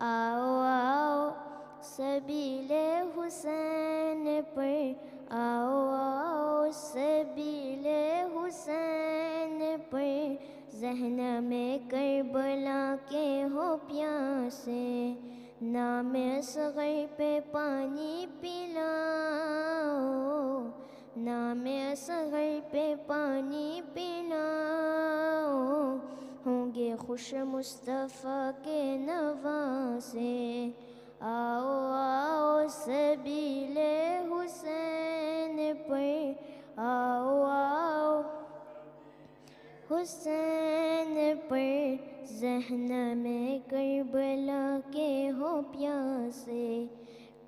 आओ आओ सबीले हुसैन पर, आओ आओ सबीले हुसैन पर, ज़हन में करबला के हो प्यासे, नाम असग़र पे पानी पिलाओ, नाम असग़र पे पानी पिलाओ, होंगे खुश मुस्तफ़ा के नवासे। आओ आओ सबीले हुसैन पर, आओ आओ हुसैन पर, ज़हन में करबला के हो प्यासे,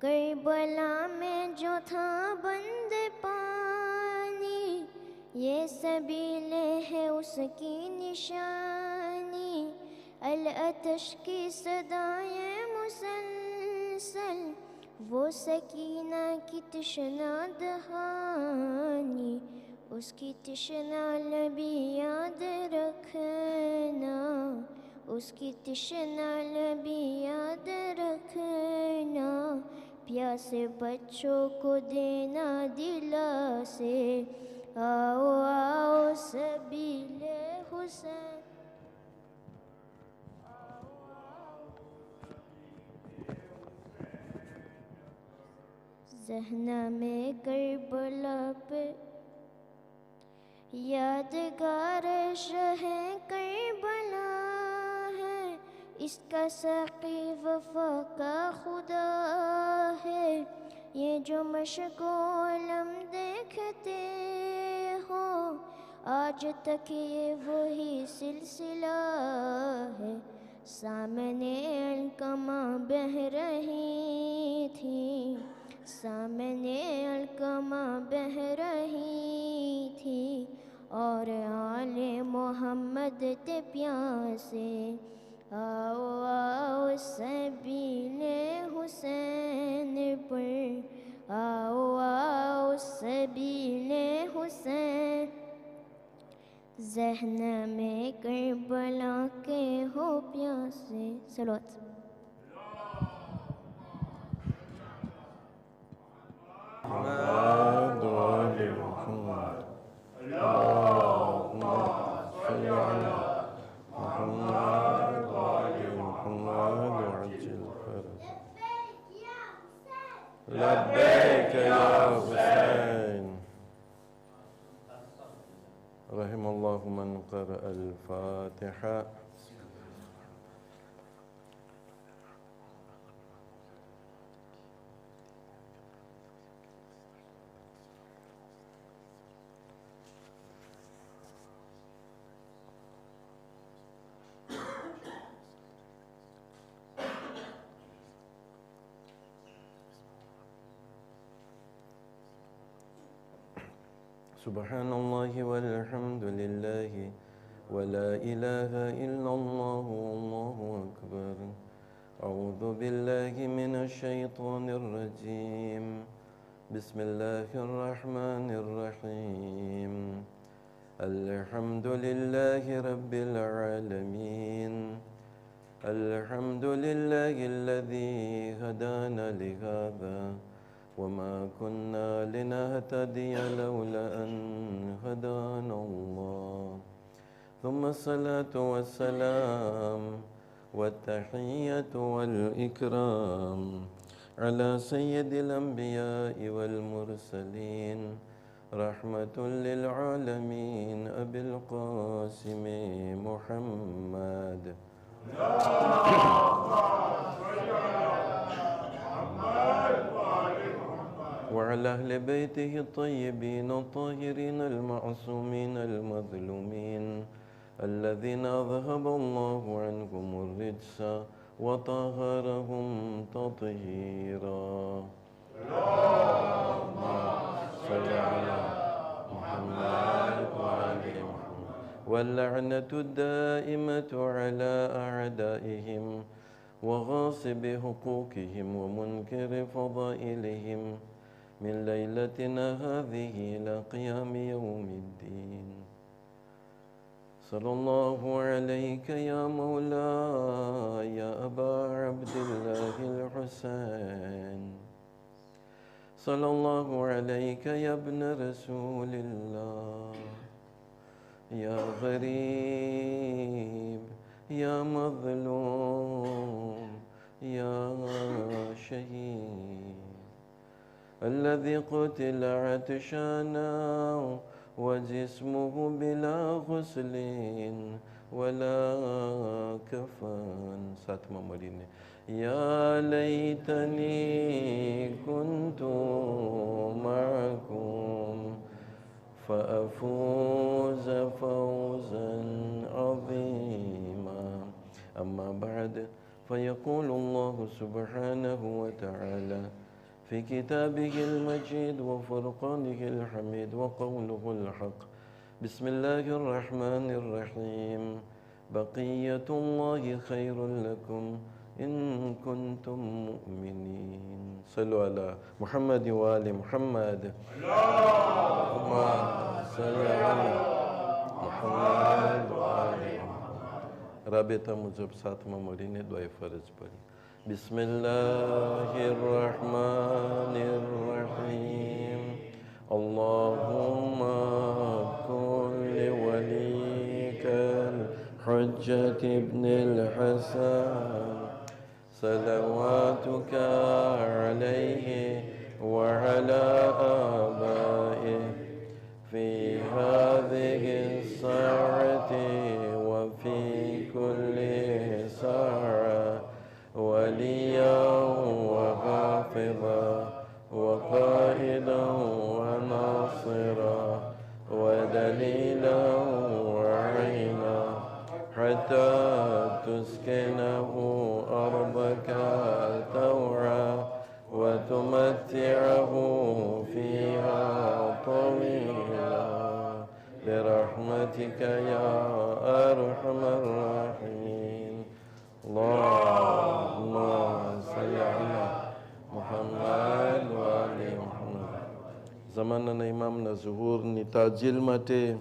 करबला में जो था बंद पानी, ये सबीले है उसकी निशानी, अल अतश की सदाएं मुसलसल, वो सकीना की तशना दहानी, उसकी तशना लबी याद रखना, उसकी तशना लबी याद रखना, प्यासे बच्चों को देना दिलासे। आओ आओ सबीले हुसैन, ज़हन में करबला पे यादगार शहे करबला है, इसका साक़ी वफ़ा का खुदा है, ये जो मशको अलम देखते हो, आज तक ये वही सिलसिला है, सामने अलकमा बह रही थी, सामने अलकमा बह रही थी, और आले मोहम्मद ते प्यासे। आओ आओ सबीले हुसैन पर, आओ आओ सबीले हुसैन, ज़हन में करबला के हो प्यासे। सलावत। लब्बैक या हुसैन। रहमल्लाहु मन क़रअल फ़ातिहा। सुब्हानल्लाहि वल्हम्दुलिल्लाहि वला इलाहा इल्लल्लाहु वल्लाहु अकबर। अऊज़ु बिल्लाहि मिनश शैतानिर रजीम। बिस्मिल्लाहिर रहमानिर रहीम। अल्हम्दुलिल्लाहि रब्बिल आलमीन। अल्हम्दुलिल्लाहिल्लज़ी हदाना लिहाज़ा वमा कुन्ना लिनहतदिय लौला अन हदानल्लाह। सुम्मा अस्सलातु वस्सलाम वत्तहिय्यतु वल इकराम अला सय्यिदिल अंबिया'i वल मुरसलीन रहमतुल लिल आलमीन अबिल क़ासिम मुहम्मद। वअला अहलि बैतिहि अत्तय्यिबीन अत्ताहिरीन अल-मअसूमीन अल-मज़लूमीन अल्लज़ीना अज़हबल्लाहु अन्हुमुर रिज्सा व तह्हरहुम तत्हीरा। अल्लाहुम्मा सल्लि अला मुहम्मद व आलि मुहम्मद। वल्लअनतु दाइमतु अला अअदाइहिम व गासिबि हुकूकिहिम व मुनकिरि फ़ज़ाइलिहिम मिन लैलतिना हाज़िहि इला क़ियामि यौमिद्दीन। सल्लल्लाहु अलैका या मौलाया अबा अब्दिल्लाह صلى الله عليك يا ابن رسول الله يا غريب يا مظلوم يا شهيد الذي قتل عطشانا وجسمه بلا غسل ولا كفن. ساتما مرينه يا ليتني كنت معكم فأفوز فوزا عظيما. أما بعد فيقول الله سبحانه وتعالى في كتابه المجيد وفرقانه الحميد وقوله الحق بسم الله الرحمن الرحيم بقية الله خير لكم إن كنتم مؤمنين. صلوا على محمد وآل محمد. اللهم صل على محمد وآل محمد. رابطہ مجھب ساتما مرین دعائے فرض پڑھی. بسم الله الرحمن الرحيم اللهم كن لوليك الحجة ابن الحسن صلواتك عليه وعلى آبائه في هذه الساعة وفي كل ساعة وليا وحافظا وقائدا وناصرا ودليلا وعينا حتى تسكنه أرضك طوعا وتمتعه فيها طويلا برحمتك يا أرحم الراحمين. اللهم صل على محمد وآل محمد. زماننا ઇમામના ઝુહુરની તાજીલ માટે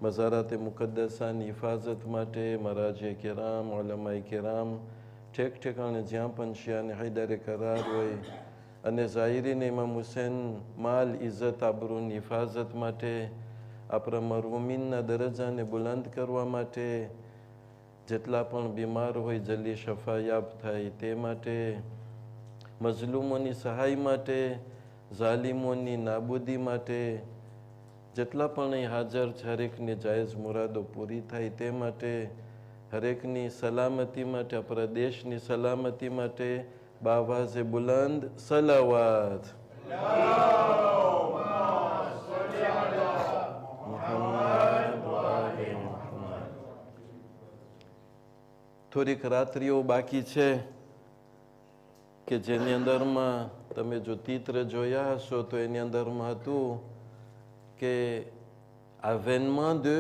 મઝારાતે મુકદ્દસાની હિફાજત માટે મરાજે કિરામ ઉલમાએ કિરામ ઠેક ઠેકાણે જ્યાં પણ શિયાને હૈદરે કરાર હોય અને ઝાહિરીને ઇમામ હુસૈન માલ ઇજ્જત આબરૂની હિફાજત માટે આપણા મરહુમીનના દરજ્જાને બુલંદ કરવા માટે જેટલા પણ બીમાર હોય જલ્દી શફાયાબ થાય તે માટે મઝલૂમોની સહાય માટે ઝાલિમોની નાબૂદી માટે જેટલા પણ અહીં હાજર છે હરેકની જાયઝ મુરાદો પૂરી થાય તે માટે હરેકની સલામતી માટે આપણા દેશની સલામતી માટે બાવાઝે બુલંદ સલાવાત. થોડીક રાત્રિઓ બાકી છે કે જેની અંદરમાં તમે જો ચિત્ર જોયા હશો તો એની અંદરમાં હતું કે avènement de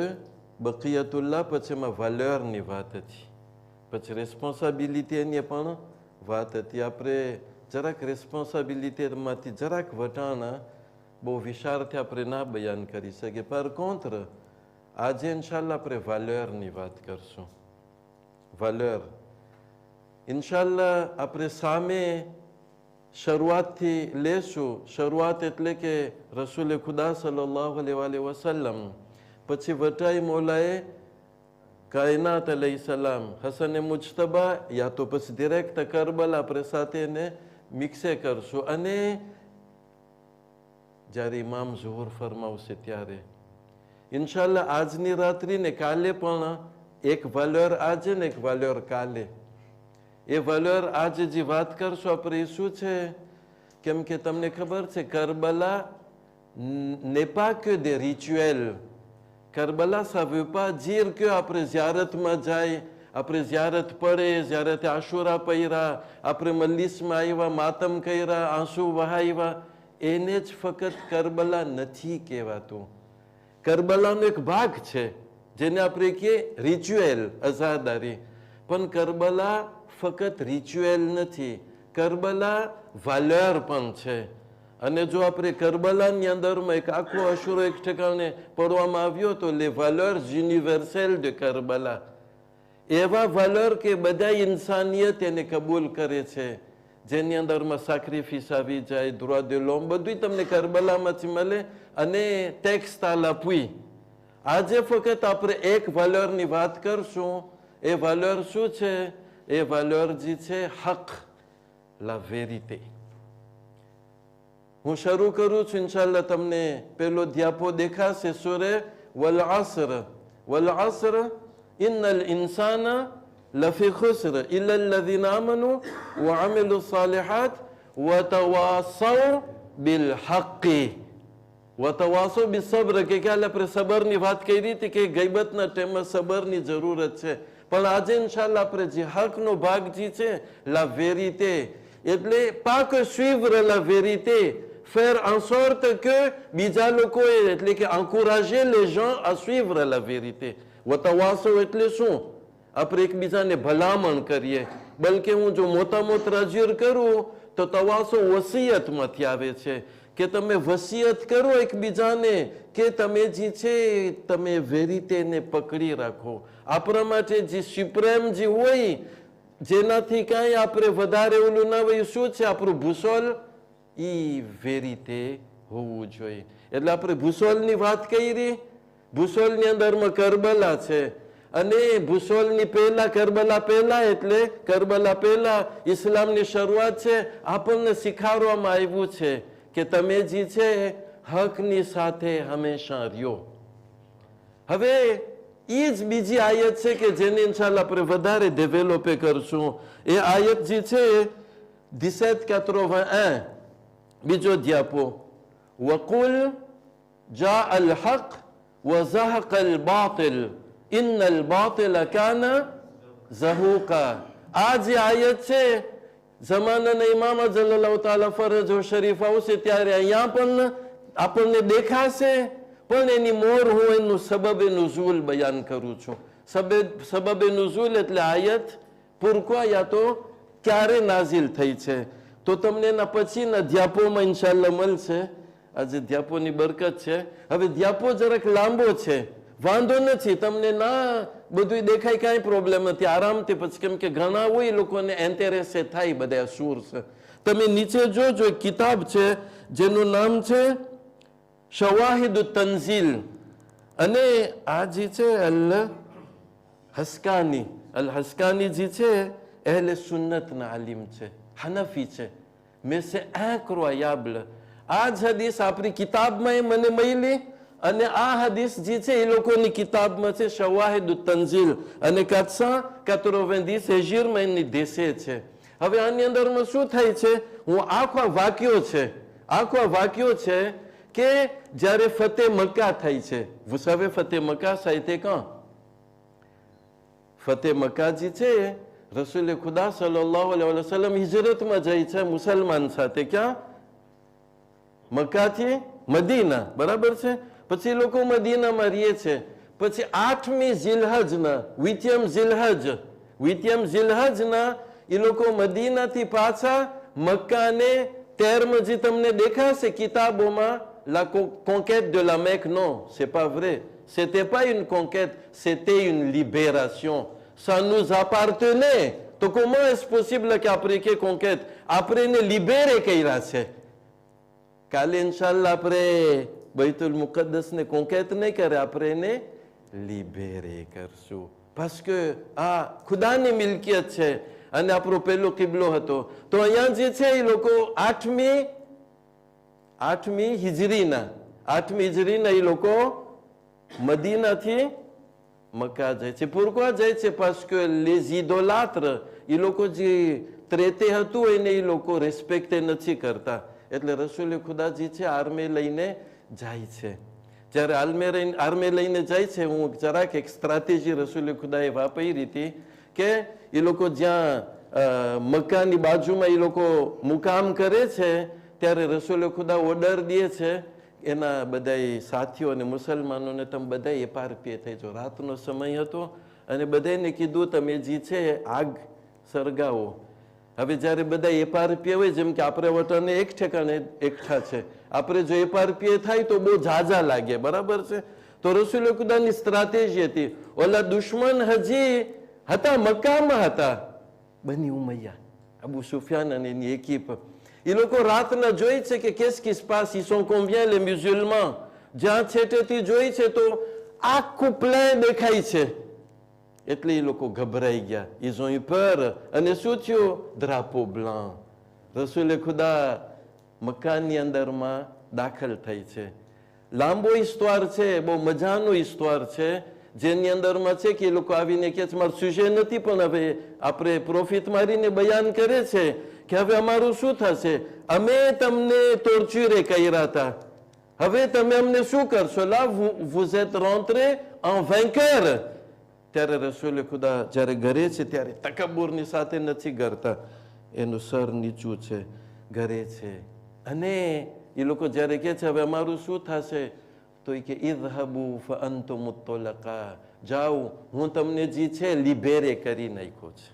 બકિયતુલ્લાહ પછી એમાં valeuરની વાત હતી પછી રેસ્પોન્સિબિલિટીની પણ વાત હતી. આપણે જરાક રેસ્પોન્સિબિલિટીમાંથી જરાક વટાણા બહુ વિશાળથી આપણે ના બયાન કરી શકીએ. પર કોન્ટ્ર આજે ઇન્શાલ્લાહ આપણે valeuરની વાત કરશું. valeur ઇન્શાલ્લાહ આપણે સામે શરૂઆતથી લેશું. શરૂઆત એટલે કે રસૂલે ખુદા સલ્લલ્લાહુ અલૈહિ વસલ્લમ પછી વટાઈ મોલાએ કાયનાત અલૈહિ સલામ હસન મુજતબા યા તો પછી ડિરેક્ટ કરબલા આપણે સાથે એને મિક્સે કરશું અને જ્યારે ઇમામ ઝુહુર ફરમાવશે ત્યારે ઇન્શાલ્લાહ આજની રાત્રિને કાલે પણ એક valeur આજે ને એક valeur કાલે. એ valeur આજે જે વાત કરશું આપણે એ શું છે કેમ કે તમને ખબર છે Karbala n'est pas que des rituels. Karbala ça veut pas dire que આપણે ઝિયારતમાં જાય આપણે ઝિયારત પડે ઝિયારતે આશુરા પૈરા આપણે મલ્લીસમાં આવ્યા માતમ કર્યા આંસુ વહાવ્યા એને જ ફક્ત કરબલા નથી કહેવાતું. કરબલાનો એક ભાગ છે જેને આપણે કહીએ રિચ્યુઅલ અઝાદારી. પણ કરબલા ફક્ત રિચ્યુઅલ નથી કરબલા valeur પણ છે. અને જો આપણે કરબલાની અંદરમાં એક આખો અશુરો એક ઠેકાણે પડવામાં આવ્યો તો les valeurs universelles de Karbala એવા valeur કે બધા ઇન્સાનિયત એને કબૂલ કરે છે જેની અંદરમાં સાક્રિફિસ આવી જાય, ધ્રુવા દે લોમ, બધું તમને કરબલામાંથી મળે. અને ટેક્સ તાલાપુઈ. આજે ફક્ત આપણે એક વેલ્યુરની વાત કરશું. એ વેલ્યુર શું છે? એ વેલ્યુર જે છે હક, લા વેરિતે. હું શરૂ કરું છું, ઇન્શાલ્લાહ તમને પેલો ધ્યાપો દેખાશે. સૂરે વલ અસર, વલ અસર ઇન્નલ ઇન્સાના લફી ખુસર ઇલ્લા અલ્લઝીના આમનુ વ અમિલુ સાલિહાત વ તવાસૌ બિલ હક્કી વ તવાસૌ બિસ સબ્ર. કે કાલે આપણે સબરની વાત કરી હતી કે ગઈબતના ટાઈમમાં સબરની જરૂરત છે. પણ આજે ઇન્શાલ્લાહ આપણે જે હકનો ભાગ જે છે લા વેરિતે, એટલે pas que suivre la vérité, faire en sorte que બીજા લોકોએ, એટલે કે encourager les gens à suivre la vérité. વતવાસો એટલે શું? આપણે એકબીજાને ભલામણ કરીએ. બલકે હું જો મોટામાં રાજીર કરું તો તવાસો વસિયતમાંથી આવે છે કે તમે વસિયત કરો એકબીજાને કે તમે જે છે તમે વેરિટેને પકડી રાખો. આપણા માટે જે સુપ્રેમ જે હોય, જેનાથી કાંઈ આપણે વધારે ઓલું ના હોય, શું છે આપણું ભૂસોલ? ઈ વેરિતે હોવું જોઈએ. એટલે આપણે ભૂસોલની વાત કરી. ભૂસોલની અંદરમાં કરબલા છે. અને ભૂસોલની પહેલા, કરબલા પહેલા, એટલે કરબલા પહેલા ઇસ્લામની શરૂઆત છે. આપણને શીખવાડવામાં આવ્યું છે કે તમે જે છે હકની સાથે હંમેશા રહ્યો. હવે એ જ બીજી આયત છે કે જેને ઇન્શાલ્લાહ આપણે વધારે ડેવલપે કરશું. એ આયત જે છે 1781, બીજો ધ્યાપો. વકુલ જા અલ હક વ ઝહક અલ બાતિલ ઇન્નલ બાતિલ કાના ઝહૂકા. આ જે આયત છે, જમાનાના ઇમામ જલ્લલ્લાહુ તાલા ફરજો શરીફ આવશે ત્યારે અહીંયા પણ આપણને દેખાશે. પણ એની મોર હું એનું સબબે નુઝુલ બયાન કરું છું. સબબે નુઝુલ એટલે આયત પૂરકો યા તો ક્યારે નાઝિલ થઈ છે. તો તમને એના પછીના ધ્યાપોમાં ઇન્શાલ્લાહ મળશે. આજે ધ્યાપોની બરકત છે. હવે ધ્યાપો જરાક લાંબો છે, વાંધો નથી, તમને ના બધું દેખાય, કાંઈ પ્રોબ્લેમ નથી, આરામથી. પછી કેમ કે ઘણા હોય લોકોને એન્ટેરેસે થાય બધા સૂર છે. તમે નીચે જોજો, એક કિતાબ છે જેનું નામ છે શવાહિદ તંઝીલ. અને આ જે છે અલ હસ્કાની, અલ હસ્કાની જે છે અહેલે સુન્નતના આલિમ છે, હનફી છે. મેં સે ઇન્ક્રોયાબલ. આ જ હદીસ આપણી કિતાબમાં મને મળી અને આ હદીસ જે છે એ લોકોની કિતાબમાં છે શવાહિદ તંઝીલ. અને 490 હિજરીમાં એની દેશે છે. હવે આની અંદરમાં શું થાય છે? હું આખો વાક્યો છે કે જ્યારે ફતેહ મક્કા થાય છે. vous savez Fateh Mecca ça a été quand? Fateh Mecca જે છે રસૂલ ખુદા સલ્લલ્લાહુ અલૈહિ વસલ્લમ હિજરતમાં જાય છે મુસલમાન સાથે. ક્યાં? મક્કાથી મદીના, બરાબર છે. પછી લોકો મદીનામાં રહે છે. પછી 8મી ઝિલહજના, વિત્યમ ઝિલહજના એ લોકો મદીનાથી પાછા મક્કાને 13 જે તમને દેખાશે કિતાબોમાં, la conquête de la Mecque, non, c'est pas vrai. C'était pas une conquête, c'était une libération. Ça nous appartenait. તો comment est-ce possible qu'après que conquête, après ને libéré કર્યા છે? કાલે ઇન્શાલ્લાહ આપણે બૈતુલ મુકદ્દસ ને કોન્કેટ નહીં કરે, આપણે એને લિબેરે કરશું. parce que આ ખુદાની મિલકિયત છે અને આપણો પહેલો કિબલો હતો. તો અહીંયા જે છે એ લોકો 8મી હિજરીના એ લોકો મદીનાથી મક્કા જાય છે. pourquoi જાય છે? parce que les idolâtres, એ લોકો જે ત્રેતે હતું એને એ લોકો રેસ્પેક્ટ નથી કરતા. એટલે રસૂલ ખુદાજી છે આર્મી લઈને જાય છે. જ્યારે આર્મી લઈને જાય છે, હું જરાક એક સ્ટ્રેટેજી રસૂલ ખુદાએ વાપરી હતી કે એ લોકો જ્યાં મક્કાની બાજુમાં એ લોકો મુકામ કરે છે ત્યારે રસૂલ ખુદા ઓર્ડર દે છે એના બધા સાથીઓ અને મુસલમાનોને, તમે બધા એપારપીએ થઈ જાઓ. રાતનો સમય હતો અને બધાને કીધું તમે જે છે આગ સળગાવો. હવે જયારે બધા એપારપીએ હોય, જેમ કે આપણે વટને એક ઠેકાણે એકઠા છે, આપણે જો એપારપીએ થાય તો બહુ ઝાઝા લાગે, બરાબર છે. તો રસૂલ ખુદાની સ્ટ્રેટેજી હતી. ઓલા દુશ્મન હજી હતા, મક્કામાં હતા, બની Umiya. Abu Sufyan et une équipe. Ils લોકો રાતના જોઈ છે કે qu'est-ce qui se passe, ils sont combien les musulmans. જ્યાં છેટેથી જોઈ છે તો આખું પ્લેન દેખાય છે. એટલે એ લોકો ગભરાઈ ગયા. Ils ont eu peur. અને શું થયું? Drapeau blanc. રસૂલે ખુદા મક્કાની અંદરમાં દાખલ થઈ છે. લાંબો હિસ્તોર છે, બહુ મજાનો હિસ્તોર છે, જેની અંદરમાં છે કે એ લોકો આવીને કહે છે મારું સુજે નથી, પણ હવે આપણે પ્રોફિટ મારીને બયાન કરે છે કે હવે અમારું શું થશે? અમે તમને ટોર્ચ્યુરે કર્યા હતા, હવે તમે અમને શું કરશો? લા vous êtes rentré en vainqueur. ત્યારે રસૂલે ખુદા જ્યારે ઘરે છે ત્યારે તકબ્બુરની સાથે નથી કરતા, એનું સર નીચું છે, ઘરે છે. અને એ લોકો જ્યારે કહે છે હવે અમારું શું થશે, તો એ કે ઇઝહબુ ફઅન્તુમ મુત્તલકા, જાઓ હું તમને જે છે લિબેરે કરી નાખ્યો છે.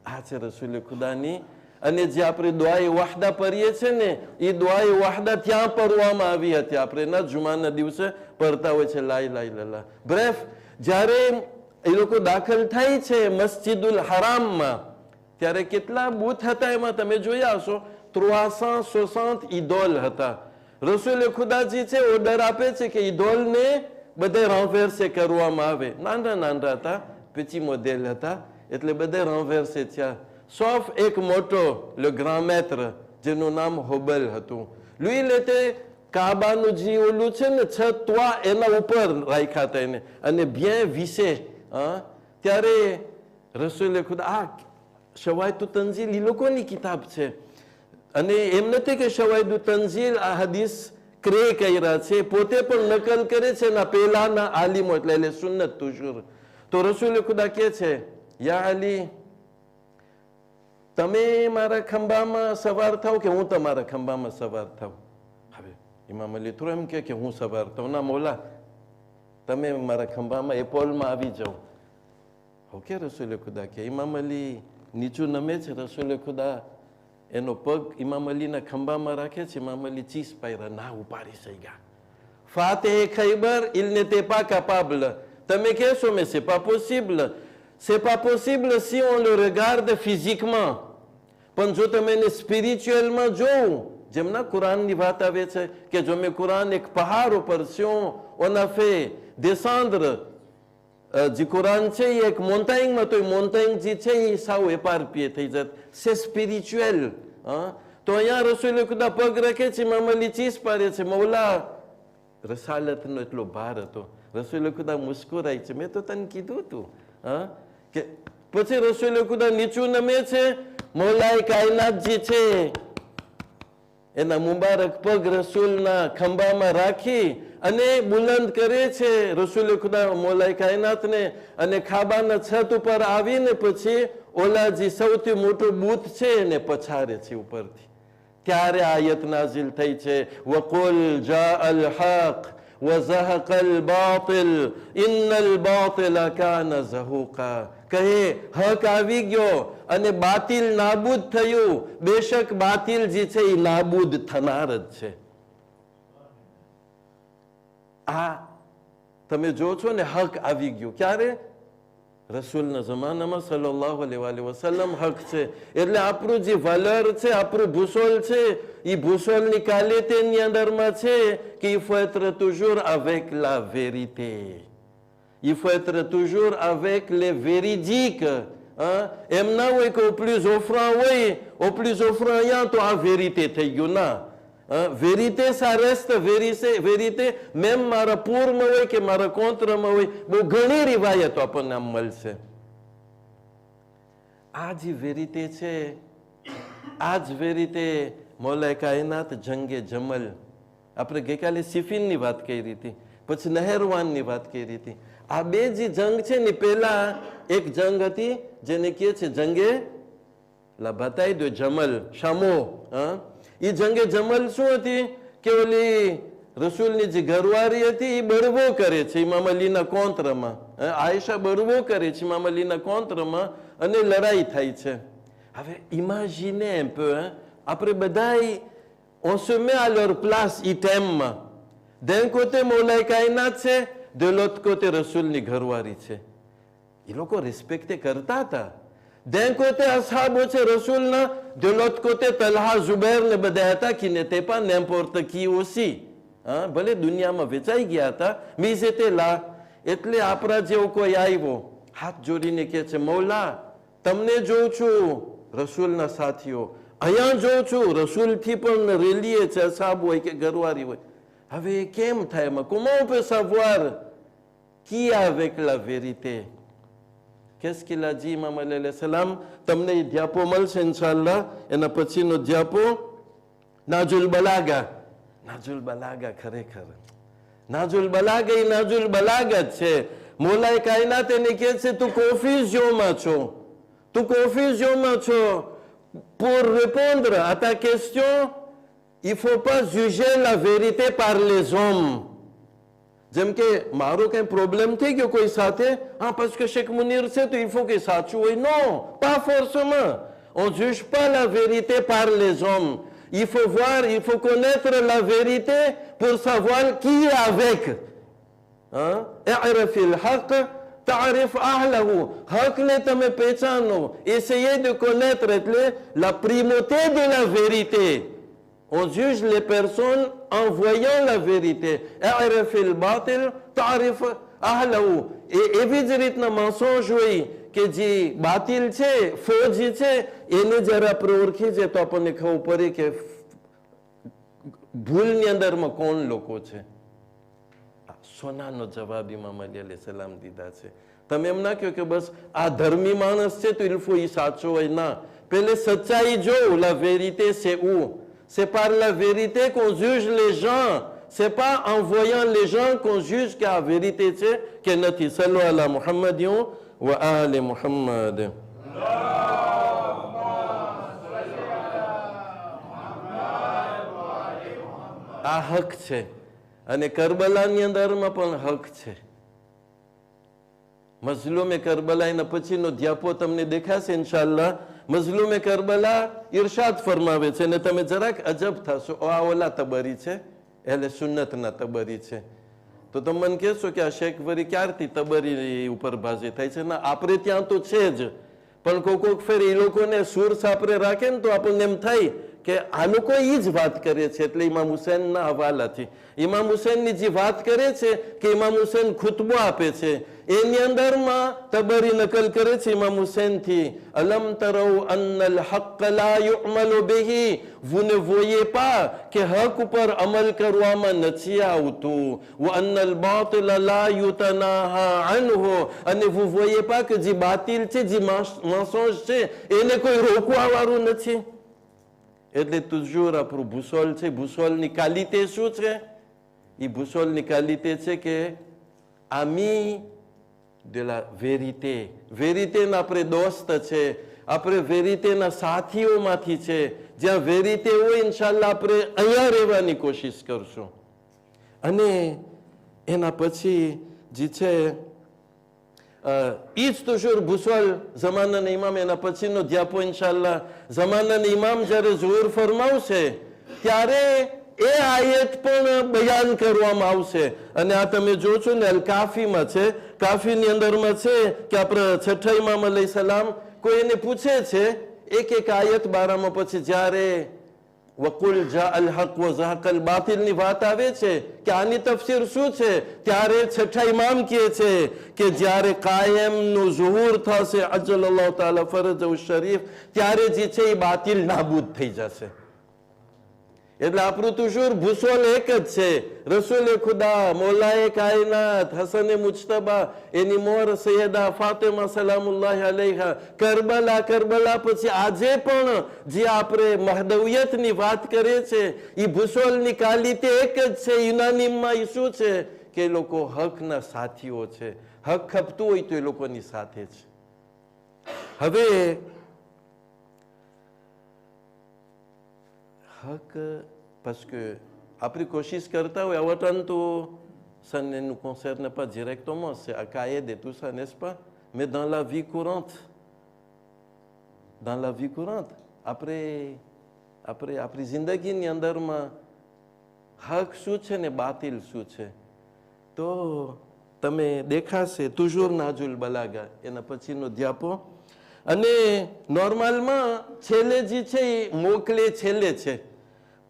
આ છે રસૂલે ખુદાની. અને જે આપણે દુઆએ વાહદા પડીએ છે ને, એ દુઆએ વાહદા ત્યાં પડવામાં આવી હતી. આપણે ના જુમાના દિવસે પડતા હોય છે લા ઇલાહા ઇલ્લલ્લાહ. બ્રેફ, જ્યારે એ લોકો દાખલ થાય છે મસ્જિદુલ હરામમાં, ત્યારે કેટલા બૂથ હતા એમાં તમે જોયા હશો? 360 ઈદોલ હતા. રસૂલે ખુદાજી છે ઓર્ડર આપે છે કે ઈદોલને બધે renverse કરવામાં આવે. નાના નાના હતા, petit મોડેલ હતા, એટલે બધે renverse થયા. sauf એક મોટો, le grand maître, જેનું નામ હોબલ હતું. lui il était કાબાનું જે ઓલું છે ને છત તોા એના ઉપર રાખ્યા હતા એને, અને bien vissé. ત્યારે રસૂલે ખુદા, આ શવાયતુ તંઝીલ એ લોકોની કિતાબ છે. અને એમ નથી કે શવાયદુ તંઝીલ આ હદીસ ક્રે કર્યા છે, પોતે પણ નકલ કરે છે એના પહેલાના આલિમો, એટલે સુન્નત તુજુર. તો રસૂલે ખુદા કહે છે યા અલી, તમે મારા ખંભામાં સવાર થાવ કે હું તમારા ખંભામાં સવાર થાવ? હવે ઇમામ અલી થોડું એમ કે હું સવાર થાવ. ના મોલા, તમે મારા ખંભામાં એપોલમાં આવી જાઓ. ઓકે રસૂલે ખુદા કે. ઇમામ અલી નીચું નમે છે. રસૂલે ખુદા એનો પગ ઇમામ અલીના ખંભામાં રાખે છે. ઇમામ અલી ચીસ પાયરા ના ઉપાડી શક્યા. ફાતે Khyber il n'était pas capable. તમે કહેશો mais c'est pas possible. C'est pas possible si on le regarde physiquement. પણ જો તમે એને સ્પિરિચ્યુઅલમાં જોવું, જેમના કુરાનની વાત આવે છે કે જો મેં કુરાન એક પહાડ ઉપર છે, on a fait descendre જે કુરાન છે એ એક મોન્ટાઈનમાં, તો એ મોન્ટાઈન જે છે એ સાવ એપારપીએ થઈ જત. છે સ્પિરિચ્યુઅલ. તો અહીંયા રસૂલે ખુદા પગ રાખે છે, ઇમામ અલી ચીસ પાડે છે. મૌલા, રસાલતનો એટલો ભાર હતો. રસૂલે ખુદા મુસ્કુરાય છે, મેં તો તને કીધું હતું. કે પછી રસૂલે ખુદા નીચું નમે છે. મૌલાએ કાયનાત જે છે એના મુબારક પગ રસૂલના ખંભામાં રાખી અને બુલંદ કરે છે રસૂલે ખુદા મૌલાએ કાયનાતને. અને ખાબાના છત ઉપર આવીને પછી ઓલા જે સૌથી મોટું બૂથ છે એને પછારે છે ઉપરથી. ત્યારે આયત નાઝિલ થઈ છે વકુલ જા અલ હક وزهق الباطل ان الباطل كان زهوقا. કહે હક આવી ગયો અને બાતિલ નાબૂદ થયું. બેશક બાતિલ જે છે એ નાબૂદ થનાર જ છે. આ તમે જો છો ને, હક આવી ગયું. ક્યારે? રસૂલના જમાનામાં સલ્લલ્લાહુ અલૈહિ વસલ્લમ હક છે. એટલે આપણું જે વલર છે, આપણું ભૂસોલ છે, એ ભૂસોલની ક્વોલિટીની અંદરમાં છે કે il faut être toujours avec la vérité. Il faut être toujours avec les véridiques. એમ ના હોય કે au plus offrant હોય, au plus offrant અહીંયા તો આ વેરિટે થઈ ગયું. ના, વેરિટે ça reste vérité. મેમ મારા પૂરમાં હોય કે મારા કોંત્રમાં હોય, બહુ ઘણી રિવાયતો આપણને આમ મળશે. આ જે વેરિટે છે, આ જ વેરિટે મૌલાએ કાયનાત જંગે જમલ. આપણે ગઈકાલે સિફિનની વાત કરી હતી, પછી નહેરવાનની વાત કરી હતી. આ બે જે જંગ છે ને, પહેલા એક જંગ હતી જેને કહે છે જંગે લા બતાઈ દો જમલ, શામો. એ જંગે જમલ શું હતી કે ઓલી રસૂલની જે ઘરવાળી હતી એ બળવો કરે છે ઇમામ અલીના કોંત્રમાં. આયશા બળવો કરે છે ઇમામ અલીના કોંત્રમાં અને લડાઈ થાય છે. હવે ઇમેજિને un peu, આપણે બધા on se met à leur place એ ટાઈમમાં. d'un côté મૌલાએ કાયનાત છે, de l'autre côté રસૂલની ઘરવાળી છે. એ લોકો રિસ્પેક્ટ કરતા હતા. D'un côté, ashabo છે રસૂલના, de l'autre côté, તલ્હા, ઝુબૈર ને બધા હતા qui n'étaient pas n'importe qui aussi. હા, ભલે દુનિયામાં વેચાઈ ગયા હતા, mais ils étaient là. એટલે આપણા જેવો કોઈ આવ્યો, હાથ જોડીને કહે છે, મૌલા, તમને જોઉં છું, રસૂલના સાથીઓ, અહીંયા જોઉં છું, રસૂલથી પણ રેલીએ છે, અસાબ હોય કે ઘરવાળી હોય. હવે કેમ થાય એમાં? comment on peut savoir qui est avec la vérité? Qu'est-ce qu'il a dit, Imam alayhi salam? તમને એ ધ્યાપો મળશે ઇન્શાલ્લાહ. એના પછીનો ધ્યાપો નાજુલ બલાગા. નાજુલ બલાગા ખરેખર નાજુલ બલાગા એ નાજુલ બલાગા જ છે. મોલાએ કાયનાત એને કહે છે, તું confusionમાં છો, તું confusionમાં છો. Pour répondre à ta question, il faut pas juger la vérité par les hommes. જેમ કે મારો કઈ પ્રોબ્લેમ થઈ ગયો કોઈ સાથે, હા, parce que Sheikh Munir છે તો il faut que સાચું હોય. Non, pas forcément. On juge pas la vérité par les hommes. Il faut voir, il faut connaître la vérité pour savoir qui est avec. Hein? اعرف الحق تعرف أهله. હકને તમે પહેચાનો. Essayez de connaître la primauté de la vérité. On juge les personnes en voyant la vérité. اعرف الباطل تعرف أهله. Et એવી જ રીતના mensonge હોય કે જે બાતિલ છે, ફોજી છે, એને જરા આપણે ઓળખી છે તો આપણને ખબર પડે કે ભૂલની અંદરમાં કોણ લોકો છે. સોનાનો જવાબ ઇમામ અલી અલૈહિ સલામ દીધા છે. તમે એમ ના કહો કે બસ આ ધર્મી માણસ છે તો ઇલ્ફો ઈ સાચો હોય. ના, પેલે સચ્ચાઈ જો. La vérité c'est où? C'est par la vérité qu'on juge les gens. C'est pas en voyant les gens qu'on juge que la vérité છે કે નથી. સલ્લો અલા મુહમ્મદિયો wa ali મુહમ્મદ. આ હક છે અને કરબલાની અંદરમાં પણ હક છે. મઝલુમે કરબલા એના પછીનો ધ્યાપો તમને દેખાશે ઇન્શાલ્લાહ. મઝલુમે કરબલા ઇરશાદ ફરમાવે છે અને તમે જરાક અજબ થશો, આ ઓલા તબરી છે, એટલે સુન્નતના તબરી છે. તો તમે મને કહેશો કે આ શેખ વરી ક્યારથી તબરી ઉપર ભાજી થાય છે? ના, આપણે ત્યાં તો છે જ, પણ કોઈક ફેર એ લોકોને સુર સાપરે રાખે ને તો આપણને એમ થાય કે આ લોકો એ જ વાત કરે છે. એટલે ઇમામ હુસૈનના હવાલાથી ઇમામ હુસૈનની જે વાત કરે છે કે ઇમામ હુસૈન ખુતબો આપે છે, એની અંદરમાં તબરી નકલ કરે છે ઇમામ હુસૈનથી, અલમ તરૌ અન્નલ હક્ક લા યુઅમલુ બિહી. vous ne voyez pas કે હક ઉપર અમલ કરવામાં નથી આવતું. વ અન્નલ બાતિલ લા યુતનાહા અનહુ. અને vous voyez pas કે જે બાતિલ છે, જે mensonge છે, એને કોઈ રોકવા વાળું નથી. એટલે toujours આપણું ભૂસોલ છે. ભૂસોલની ક્વોલિટી શું છે? એ ભૂસોલની ક્વોલિટી છે કે ami de la vérité. વેરિટેના આપણે દોસ્ત છે, આપણે વેરિટેના સાથીઓમાંથી છે. જ્યાં વેરિટે હોય ઇન્શાલ્લાહ આપણે અહીંયા રહેવાની કોશિશ કરશું. અને એના પછી જે છે ઈ જ toujours ભૂસોલ ઝમાનાના ઇમામ. એના પછીનો ધ્યાપો ઇન્શાલ્લાહ ઝમાનાના ઇમામ જ્યારે ઝુહુર ફરમાવશે ત્યારે એ આયત પણ બયાન કરવામાં આવશે. અને આ તમે જો છો ને અલ કાફીમાં છે, કાફીની અંદરમાં છે કે આપણે છઠ્ઠા ઇમામ અલૈહિ સલામ કોઈ એને પૂછે છે એક આયત બારામાં, પછી જ્યારે વકુલ જા અલ હક વ ઝહક અલ બાતિલ ની વાત આવે છે કે આની તફસીર શું છે, ત્યારે છઠ્ઠા ઇમામ કહે છે કે જ્યારે કાયમ નું ઝુહુર થશે અજલલ્લાહુ તાલા ફરજહુ શરીફ, ત્યારે જે છે એ બાતિલ નાબૂદ થઈ જશે. એટલે આપણું તુશુર ભૂસોલ એક જ છે. રસૂલે ખુદા, મોલાએ કાયનાત, હસને મુજતબા, એની મોર સૈયદા ફાતિમા સલામુલ્લાહ અલૈહા, કરબલા, કરબલા પછી આજે પણ જે આપણે મહદવિયતની વાત કરે છે એ ભૂસોલની ક્વોલિટી એક જ છે. યુનાનીમાં એ શું છે કે એ લોકો હકના સાથીઓ છે. હક ખપતું હોય તો એ લોકોની સાથે છે. હવે hak parce que après cochise karta ou awatan to ça ne nous concerne pas directement, c'est Akaïd et tout ça, n'est-ce pas? Mais dans la vie courante, après zindagini અંદરમાં હક શું છે ને બાતિલ શું છે તો તમે દેખાશે. toujours નાજુલ બલાગા એના પછીનો ધ્યાપો અને નોર્મલમાં છેલ્લે જે છે એ મોકલે છેલ્લે છે,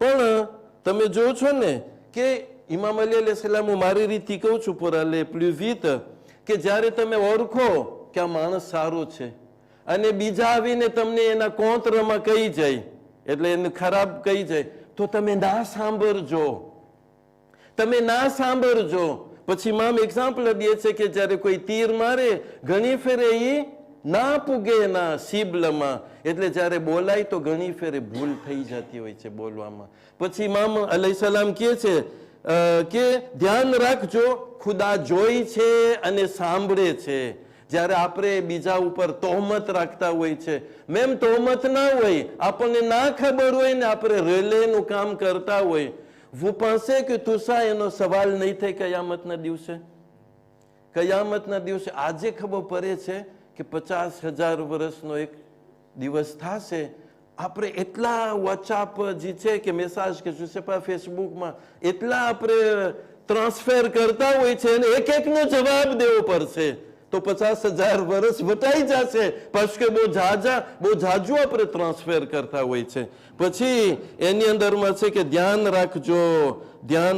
પણ તમે જો છો ને કે ઇમામ અલી અલૈહિ સલામ, હું મારી રીતથી કહું છું pour aller plus vite, કે જ્યારે તમે ઓળખો કે આ માણસ સારો છે અને બીજા આવીને તમને એના કોંતરમાં કહી જાય, એટલે એને ખરાબ કહી જાય, તો તમે ના સાંભળજો, તમે ના સાંભળજો. પછી મામ એક્ઝામ્પલ દે છે કે જ્યારે કોઈ તીર મારે ઘણી ફેરે એ ના પૂગે એના શિબલમાં, એટલે જ્યારે બોલાય તો ઘણી ફેરે ભૂલ થઈ જતી હોય છે બોલવામાં. પછી ઇમામ અલૈહિ સલામ કહે છે કે ધ્યાન રાખજો, ખુદા જોઈ છે અને સાંભળે છે. જ્યારે આપણે બીજા ઉપર તહોમત રાખતા હોય છે, મેમ તહોમત ના હોય, આપણને ના ખબર હોય ને આપણે રેલેનું કામ કરતા હોય, vous pensez que tout ça એનો સવાલ નહીં થાય કયામતના દિવસે? કયામતના દિવસે આજે ખબર પડે છે કે 50,000 વર્ષનો એક દિવસ થશે, આપણે એટલા વોટ્સઅપ જે છે કે મેસેજ કે je sais pas ફેસબુકમાં એટલા આપણે ટ્રાન્સફર કરતા હોય છે અને એક એકનો જવાબ દેવો પડશે, તો 50,000 વર્ષ વટાઈ જશે, parce que બહુ જાજુ આપણે ટ્રાન્સફર કરતા હોય છે. પછી એની અંદરમાં છે કે ધ્યાન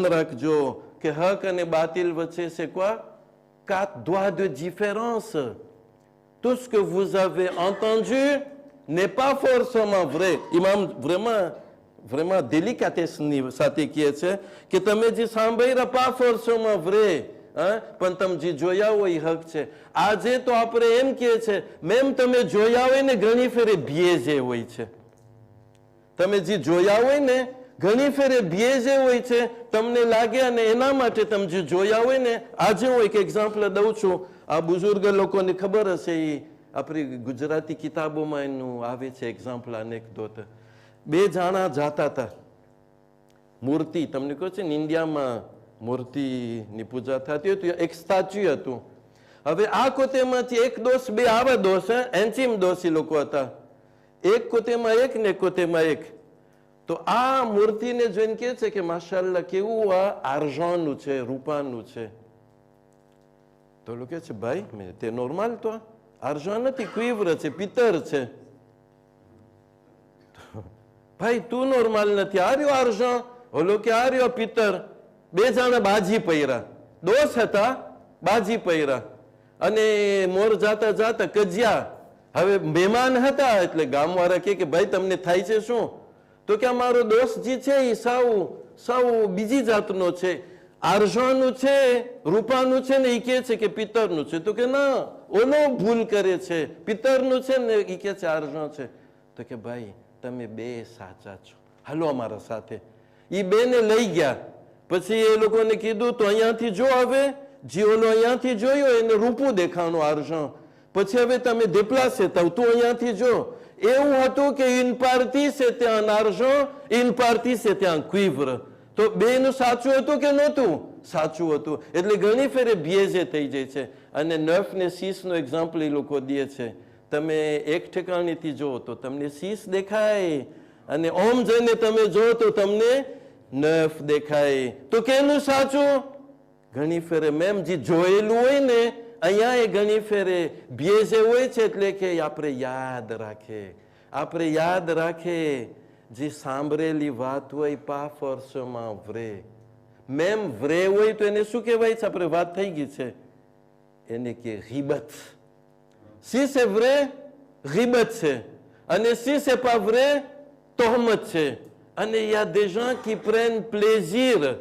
રાખજો કે હક અને બાતિલ વચ્ચે c'est quoi? 4 doigts de différence. Tout ce que vous avez entendu n'est pas forcément vrai. ઇમામ vraiment délicatesse સાથે કહે છે કે તમે જે સાંભળ્યા pas forcément vrai, પણ તમે જે જોયા હોય એ હક છે. આજે તો આપણે એમ કહે છે, મેમ તમે જોયા હોય ને ઘણી ફેરે ભિયેજે હોય છે, તમે જે જોયા હોય ને ઘણી ફેરે ભિયેજે હોય છે, તમને લાગે, અને એના માટે તમે જે જોયા હોય ને, આજે હું એક એક્ઝામ્પલ દઉં છું, આ બુઝુર્ગ લોકોને ખબર હશે, એ આપણી ગુજરાતી કિતાબોમાં એનું આવે છે એક્ઝામ્પલ, અનેકદોત. 2 જણા જાતા હતા મૂર્તિ, તમને કહું છે ને ઇન્ડિયામાં મૂર્તિની પૂજા થતી હતી, એક સ્ટેચ્યુ હતું. હવે આ કોતેમાંથી એક દોષ, 2 આવા દોષ, એન્ચીમ દોષી લોકો હતા, એક કોતેમાં એક ને એક કોતેમાં એક. તો આ મૂર્તિને જોઈને કહે છે કે માશાલ્લાહ કેવું આ આર્જનનું છે, રૂપાનું છે. તો લોકો કહે છે ભાઈ તે નોર્મલ, તો આર્જન નથી, ક્વિવ્ર છે, પિત્તર છે. ભાઈ તું નોર્મલ નથી, આ રહ્યો આર્જન, ઓલો કે આ રહ્યો પિત્તર. 2 જણા બાજી પહેર્યા, દોષ હતા, બાજી પહેર્યા, અને મોર જાતા જાતા કજ્યા. હવે મહેમાન હતા એટલે ગામવાળા કે ભાઈ તમને થાય છે શું? તો કે અમારો દોષ જે છે એ સાવ બીજી જાતનો છે, આર્જનનું છે, રૂપાનું છે ને, એ કે છે કે પિત્તરનું છે. તો કે ના, ઓલો ભૂલ કરે છે, પિત્તરનું છે ને એ કે છે આર્જન છે. તો કે ભાઈ તમે 2 સાચા છો, હાલો અમારા સાથે. એ 2 ને લઈ ગયા. પછી એ લોકોને કીધું તો અહીંયાથી જો, હવે જે ઓલો અહીંયાથી જોયો એને રૂપું દેખાણું આર્જન. પછી હવે તમે દેપ્લાસે થાવ, તું અહીંયાથી જો. એવું હતું કે ઇન પાર્ટી છે ત્યાં આર્જન, ઇન પાર્ટી છે ત્યાં ક્વિવ્ર. તો 2 નું સાચું હતું કે નહોતું? સાચું હતું. એટલે ઘણી ફેરે ભિયેજે થઈ જાય છે. અને 9 ને 6 નો એક્ઝામ્પલ એ લોકો દે છે. તમે એક ઠેકાણેથી જો તો તમને 6 દેખાય, અને ઓમ જઈને તમે જો તો તમને 9 દેખાય. તો કેનું સાચું? ઘણી ફેરે મેમ જે જોયેલું હોય ને અહીંયા એ ઘણી ફેરે ભેજે હોય છે, એટલે કે આપણે યાદ રાખે જે સાંભળેલી વાત હોય pas forcément vrai. Ma'am vrai હોય તો એને શું કહેવાય છે? આપણે વાત થઈ ગઈ છે, એને કે ગીબત. si c'est vrai ગીબત છે, અને si c'est pas vrai તોહમત છે. અને il y a des gens qui prennent plaisir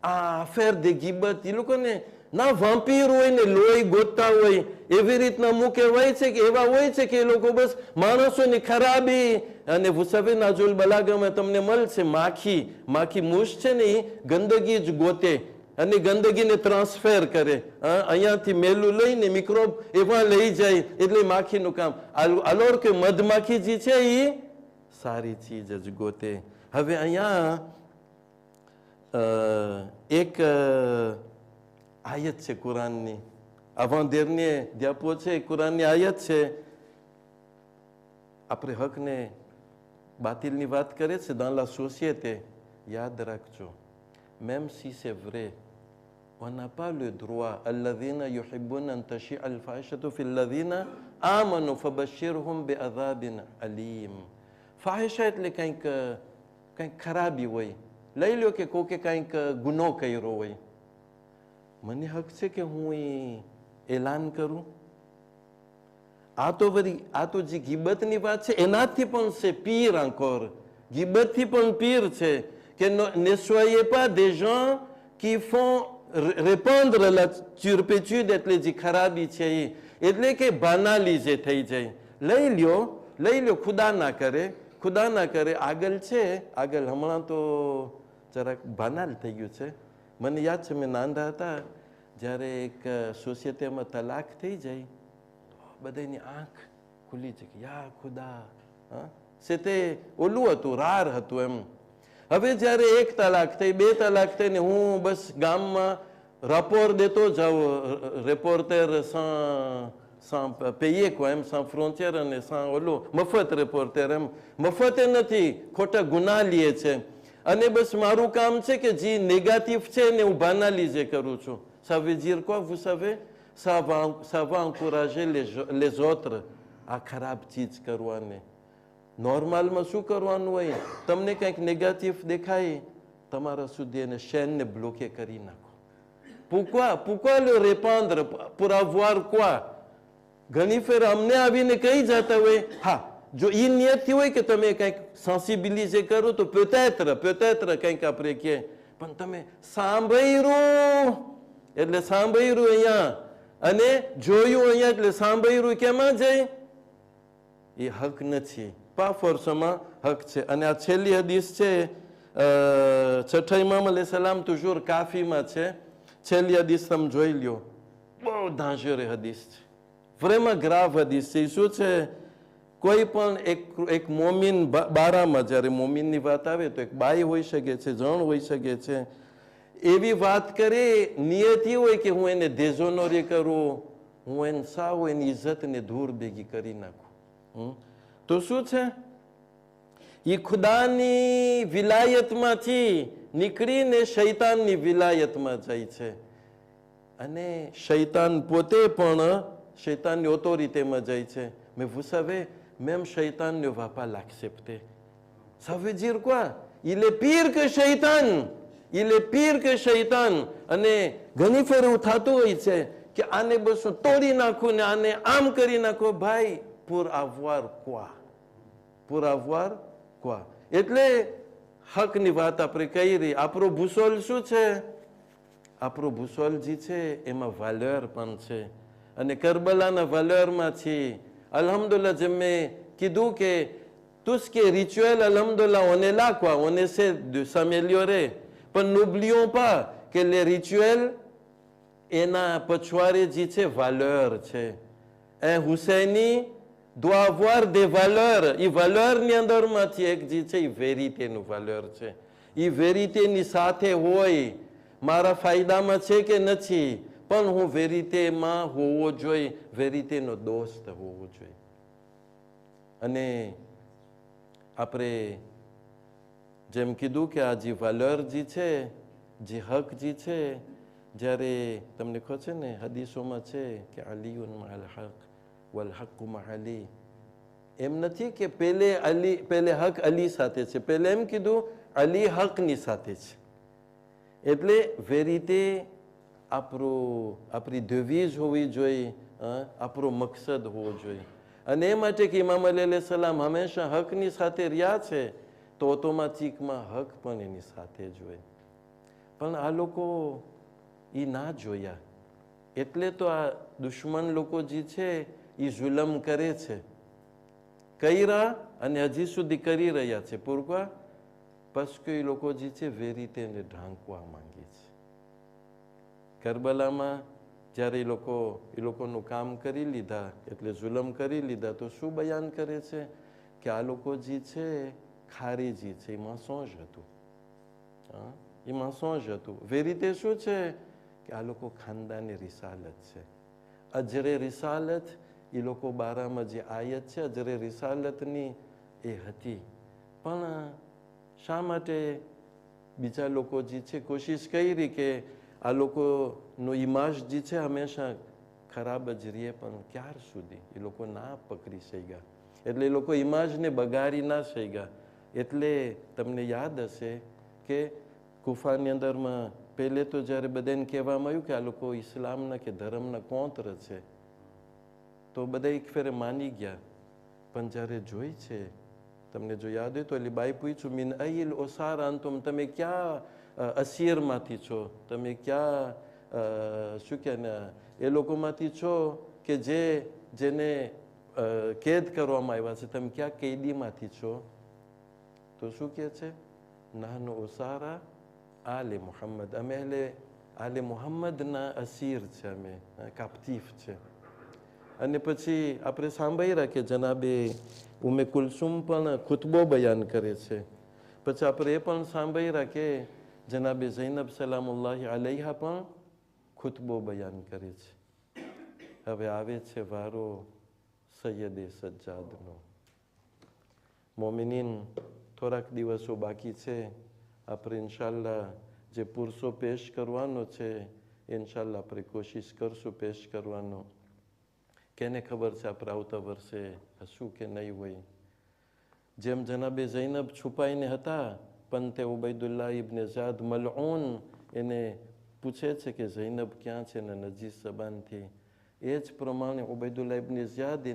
à faire des gibet. એ લોકોને ના વામ્પીર હોય ને લોહી ગોતતા હોય એવી રીતના મૂકે હોય છે, કે એવા હોય છે કે એ લોકો બસ માણસોની ખરાબી. અને vous savez નાજુલ બલાગામાં તમને મળશે માખી મૂછ છે ને, એ ગંદકી જ ગોતે અને ગંદકીને ટ્રાન્સફર કરે. અહીંયાથી મેલું લઈને મિક્રોબ એવા લઈ જાય, એટલે માખીનું કામ. અલોર કે મધમાખી જે છે એ સારી ચીજ જ ગોતે. હવે અહીંયા એક આયત છે કુરાનની, avant dernier diapo છે, કુરાનની આયત છે. આપણે હકને બાતિલની વાત કરે છે dans la société. યાદ રાખજો, même si c'est vrai, on n'a pas le droit. Alladhina yuhibbuna an tashi'a al-fahishatu fi alladhina amanu fabashshirhum bi'adhabin alim. ફાહિશા એટલે કંઈક ખરાબી હોય. લઈ લો કે કોકે કંઈક ગુનો કર્યો હોય, મને હક છે કે હું એ એલાન કરું? આ તો જે ગિબતની વાત છે એનાથી પણ છે pire encore. ગિબતથી પણ pire છે que ne soyez pas des gens qui font répandre la turpitude એટલે જે ખરાબી છે એ, એટલે કે બાનાલિઝે થઈ જાય. લઈ લ્યો, ખુદા ના કરે. આગળ છે, આગળ હમણાં તો જરાક બાનાલ થઈ ગયું છે. મને યાદ છે, મેં નાના હતા જ્યારે એક સોસાયટીમાં તલાક થઈ જાય બધાની આંખ ખુલી છે કે યા ખુદા. તે ઓલું હતું, રાર હતું એમ. હવે જ્યારે એક તલાક થઈ, 2 તલાક થઈ ને હું બસ ગામમાં રપોર દેતો જાઉં, રેપોર્ટર sans payer quoi, એમ sans frontière અને sans ઓલું મફત રેપોર્ટર એમ. મફતે નથી, ખોટા ગુના લે છે. અને બસ મારું કામ છે કે જે નેગેટિવ છે ને હું બાનાલિઝે કરું છું. Ça veut dire quoi, vous savez? Ça va encourager les autres આ ખરાબ ચીજ કરવાને. નોર્મલમાં શું કરવાનું હોય? તમને કંઈક નેગેટિવ દેખાય, તમારા સુધી એને શેનને બ્લોકે કરી નાખો. pourquoi le répandre? pour avoir quoi? ઘણી ફેર અમને આવીને કહી જતા હોય, હા જો એ નિયતથી હોય કે તમે કંઈક સેન્સિબિલિઝે કરો તો peut-être કંઈક આપણે કહે, પણ તમે સાંભળ્યું એટલે સાંભળ્યું અહીંયા અને જોયું અહીંયા એટલે સાંભળ્યું કેમાં જાય? એ હક નથી. pas forcément હક છે. અને આ છેલ્લી હદીસ છે, છઠ્ઠા ઇમામ અલૈહિસ્સલામ toujours કાફીમાં છે. છેલ્લી હદીસ તમે જોઈ લ્યો, બહુ dangereux હદીસ છે, vraiment grave હદીસ છે. શું છે? કોઈ પણ એક મોમિન બારામાં જ્યારે મોમિનની વાત આવે તો એક બાઈ હોઈ શકે છે, જણ હોઈ શકે છે, એવી વાત કરે નિયતિ હોય કે હું એને déshonore કરું, હું એને સાવ એની ઇજ્જતને દૂર ભેગી કરી નાખું. તો શું છે? એ ખુદાની વિલાયતમાંથી નીકળીને શૈતાનની વિલાયતમાં જાય છે. અને શૈતાન પોતે પણ શૈતાનની ઓથોરિટીમાં જાય છે. Mais vous savez, même Shaitan ne va pas l'accepter. Ça veut dire quoi? Il est pire que Shaitan. અને ઘણી ફેર એવું થતું હોય છે કે આને બસ તોડી નાખું ને આને આમ કરી નાખો. ભાઈ, pour avoir quoi? એટલે હકની વાત આપણે કહી રહી. આપણો ભૂસોલ શું છે? આપણો ભૂસોલ જે છે એમાં valeur પણ છે. અને કરબલાના valeur છે. Alhamdulillah, જેમ મેં કીધું કે tout ce qui est rituel, alhamdulillah, on est là quoi, on essaie de s'améliorer. પણ n'oublions pas que les rituels એના પછવાડે જે છે valeur છે. Un Husseini doit avoir des valeurs. એ valeuરની અંદરમાંથી એક જે છે એ વેરિટીનું valeur છે. એ વેરિટીની સાથે હોય, મારા ફાયદામાં છે કે નથી, પણ હું વેરિટીમાં હોવો જોઈએ, વેરિટીનો દોસ્ત હોવો જોઈએ. અને આપણે જેમ કીધું કે આ જે valeur જે છે, જે હક જે છે, જ્યારે તમને કહો છે ને હદીસોમાં છે કે અલીયુન મa'al હક વલ હક્કુ મa'લી, એમ નથી કે પહેલે હક અલી સાથે છે, પહેલે એમ કીધું અલી હકની સાથે છે. એટલે વેરિટી આપણી devise હોવી જોઈએ, આપણો મકસદ હોવો જોઈએ. અને એ માટે કે ઇમામ અલી અલૈહિસ્સલામ હંમેશા હકની સાથે રહ્યા છે, તો ઓટોમેટિકમાં હક પણ એની સાથે જ હોય. પણ આ લોકો એ ના જોયા, એટલે તો આ દુશ્મન લોકો જે છે એ જુલમ કરે છે, કર્યા અને હજી સુધી કરી રહ્યા છે. pourquoi? parce que એ લોકો જે છે વેરિટીને ઢાંકવા માંગે છે. કરબલામાં જ્યારે એ લોકોનું કામ કરી લીધા, એટલે જુલમ કરી લીધા, તો શું બયાન કરે છે કે આ લોકો જે છે ખારીજી છે, એ mensonge હતું. એ mensonge હતું. વેરિટી શું છે કે આ લોકો ખાનદાની રિસાલત છે. અજરે રિસાલત એ લોકો બારામાં જે આયત છે અજરે રિસાલતની એ હતી. પણ શા માટે બીજા લોકો જે છે કોશિશ કરી કે આ લોકોનો ઇમાજ જે છે હંમેશા ખરાબ જ રહે, પણ ક્યાર સુધી એ લોકો ના પકડી શક્યા. એટલે એ લોકો ઇમાજને બગાડી ના શક્યા. એટલે તમને યાદ હશે કે કુફાની અંદરમાં પહેલે તો જ્યારે બધાને કહેવામાં આવ્યું કે આ લોકો ઇસ્લામના કે ધર્મના કોંત્ર છે, તો બધા એક ફેરે માની ગયા. પણ જ્યારે જોઈ છે, તમને જો યાદ હોય તો એટલે બાઈ પૂછ્યું, મીન અઈલ ઓસાર અંતુમ, તમે ક્યાં અસીરમાંથી છો, તમે ક્યાં શું કે એ લોકોમાંથી છો કે જેને કેદ કરવામાં આવ્યા છે, તમે ક્યાં કેદીમાંથી છો? તો શું કહે છે? નાનો ઓસારા આલે મુહમ્મદ, અમે આલે મુહમ્મદના અસીર છે, અમે કાપ્તીફ છે. અને પછી આપણે સાંભળ્યા કે જનાબે ઉમે કુલસુમ પણ ખુતબો બયાન કરે છે. પછી આપણે એ પણ સાંભળ્યા કે જનાબે ઝૈનબ સલામુલ્લાહ અલૈહા પણ ખુતબો બયાન કરે છે. હવે આવે છે વારો સૈયદે સજ્જાદનો. મોમિનીન, થોડાક દિવસો બાકી છે. આપણે ઇન્શાલ્લાહ જે પુરસો પેશ કરવાનો છે, ઇન્શાલ્લાહ આપણે કોશિશ કરશું પેશ કરવાનો. કેને ખબર છે આપણે આવતા વર્ષે હશું કે નહીં હોય. જેમ જનાબે ઝૈનબ છુપાઈને હતા, પણ તે ઉબૈદુલ્લાહ ઇબ્ને ઝિયાદ મલઉન એને પૂછે છે કે ઝૈનબ ક્યાં છે ને નજીસ જબાનથી. એ જ પ્રમાણે ઉબૈદુલ્લાહ ઇબ્ને ઝિયાદ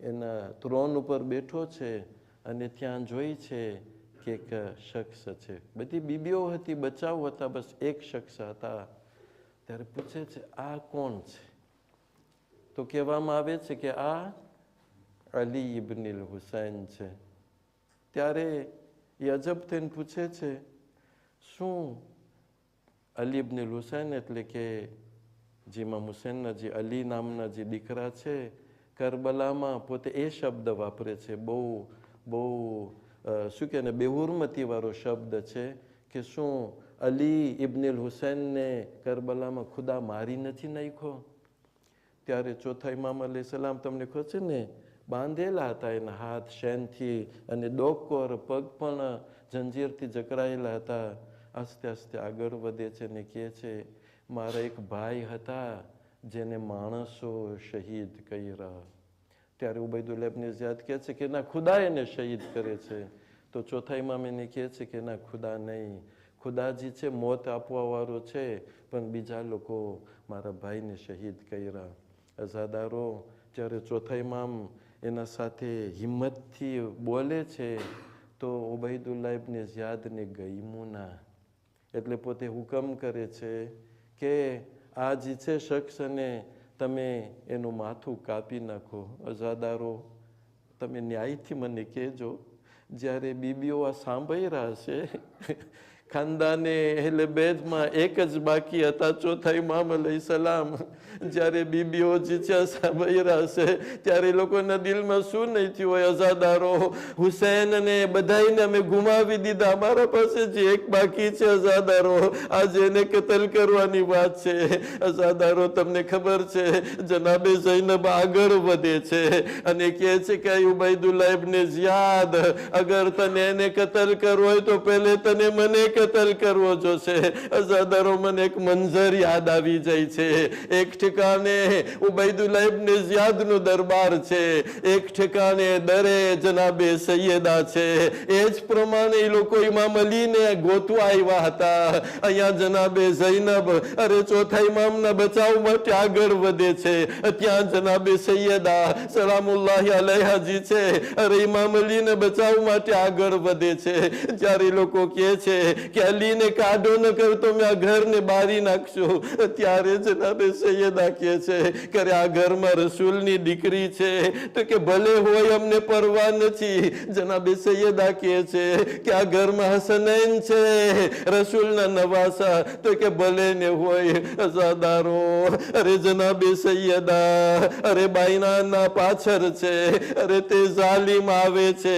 એના ત્રોન ઉપર બેઠો છે અને ત્યાં જોઈ છે કે એક શખ્સ છે. બધી બીબીઓ હતી, બચાવ હતા, બસ એક શખ્સ હતા. ત્યારે પૂછે છે આ કોણ છે? તો કહેવામાં આવે છે કે આ અલી ઇબ્ન હુસૈન છે. ત્યારે એ અજબ થઈને પૂછે છે, શું અલી ઇબ્ન હુસૈન એટલે કે જે ઇમામ હુસૈનના જે અલી નામના જે દીકરા છે, કરબલામાં પોતે એ શબ્દ વાપરે છે, બહુ બહુ શું કહે ને બેહુરમતી વાળો શબ્દ છે કે શું અલી ઇબ્ન હુસૈનને કરબલામાં ખુદા મારી નથી નાખ્યો? ત્યારે ચોથા ઇમામ અલૈહિ સલામ તમને ખબર છે ને બાંધેલા હતા, એના હાથ શેનથી અને ડોકોર પગ પણ જંજીરથી જકડાયેલા હતા. આસ્તે આસ્તે આગળ વધે છે ને કહે છે મારા એક ભાઈ હતા જેને માણસો શહીદ કર્યા. ત્યારે ઉબૈદુલ્લાહ ઇબ્ને ઝિયાદ કહે છે કે ના, ખુદા એને શહીદ કરે છે. તો ચોથા ઇમામ એને કહે છે કે ના, ખુદા નહીં, ખુદાજી છે મોત આપવા વાળો છે, પણ બીજા લોકો મારા ભાઈને શહીદ કર્યા. અઝાદારો, જ્યારે ચોથા ઇમામ એના સાથે હિંમતથી બોલે છે તો ઉબૈદુલ્લાહ ઇબ્ને ઝિયાદને ગમ્યું ના. એટલે પોતે હુકમ કરે છે કે આ જે છે શખ્સને તમે એનું માથું કાપી નાખો. અઝાદારો, તમે ન્યાયથી મને કહેજો, જ્યારે બીબીઓ આ સાંભળી રહ્યા છે, ખાનદાને એટલે બેદમાં એક જ બાકી હતા, ચોથા ઇમામ અલૈહિ સલામ. જ્યારે બીબીઓ જે છે સાંભળી રહ્યા છે, ત્યારે એ લોકોના દિલમાં શું નહીં થયું હોય? અઝાદારો, હુસૈનને બધાઈને અમે ગુમાવી દીધા, અમારા પાસે જે એક બાકી છે અઝાદારો, આજે એને કતલ કરવાની વાત છે. અઝાદારો, તમને ખબર છે જનાબે ઝૈનબ આગળ વધે છે અને કહે છે કે ઉબૈદુલ્લાહ ઇબ્ને ઝિયાદ, અગર તને એને કતલ કરવો હોય તો પહેલે તને મને કતલ કરવો જોશે. અઝાદારો, મને એક મંઝર યાદ આવી જાય છે. એક ઠેકાણે ઉબૈદુલ્લાહ ઇબ્ને ઝિયાદનો દરબાર છે, એક ઠેકાણે દરે જનાબે સૈયદા છે. એ જ પ્રમાણે એ લોકો ઇમામ અલીને ગોતવા આવ્યા હતા. અહીંયા જનાબે ઝૈનબ અરે ચોથા ઇમામના બચાવ માટે આગળ વધે છે, ત્યાં જનાબે સૈયદા સલામુલ્લાહ અલૈહાજી છે અરે ઇમામ અલીને બચાવ માટે આગળ વધે છે. જ્યારે એ લોકો કહે છે કે અલીને કાઢો ન કરતો મેં આ ઘરને બારી નાખશું, ત્યારે જનાબે સૈયદા કહે છે કે આ ઘરમાં રસૂલની દીકરી છે, તો કે ભલે હોય અમને પરવા નથી. જનાબે સૈયદા કહે છે કે આ ઘરમાં હસનૈન છે, રસૂલના નવાસા, તો કે ભલે ને હોય. અઝાદારો, અરે જનાબે સૈયદા અરે બાયના પાછળ છે, અરે તે ઝાલિમ આવે છે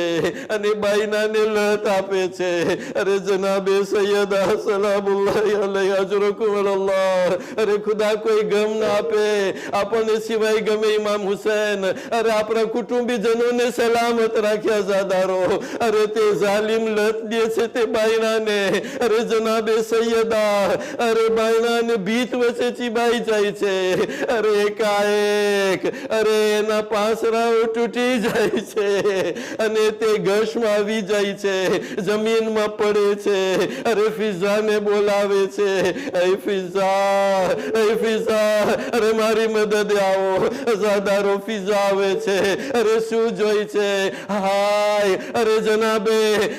અને બાયનાને લત આપે છે. અરે જનાબે सैयदा सलामुल्लाहि अलैहि अजरकुम अल्लाह। अरे खुदा कोई गम ना આપે આપણને સિવાય ગમે ઇમામ હુસૈન અરે આપણા કુટુંબીજનોને સલામત રાખ્યા ઝાદારો અરે તે ઝાલિમ લત દે છે તે બાયણાને અરે જનાબે સૈયદા અરે બાયણાને ભીત વચ્ચે ચીબાઈ જાય છે અરે એકાએક અરે એના પાંસરાઓ તૂટી જાય છે અને તે ઘસમાં આવી જાય છે જમીનમાં પડે છે અરે ફિઝાને બોલાવે છે એ ફિઝા અરે મારી મદદ આવો ઝાદારો ફિઝા આવે છે અરે શું જોઈ છે હાય અરે જનાબે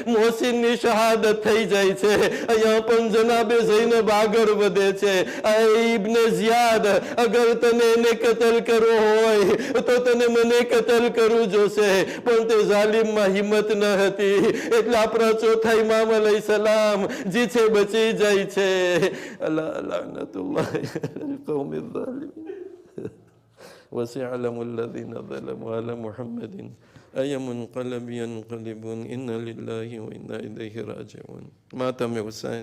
મોહસિનની શહાદત થઈ જાય છે અહીંયા પણ જનાબે જૈનબ આગળ વધે છે ઇબ્ને ઝિયાદ અગર તને એને કતલ કરવો હોય તો તને મને કતલ કરવું જોશે પણ તે ઝાલિમમાં હિંમત ન હતી એટલે આપણા ચોથા ઇમામ અલૈહિસ્સલામ જી છે બચી જાય છે અલ્લાહ લાનતુલ્લાહ કૌમિ ઝાલિમીન وسيعلم الذين ظلموا على محمد أي منقلب ينقلبون إنا لله وإنا إليه راجعون. مات حسين.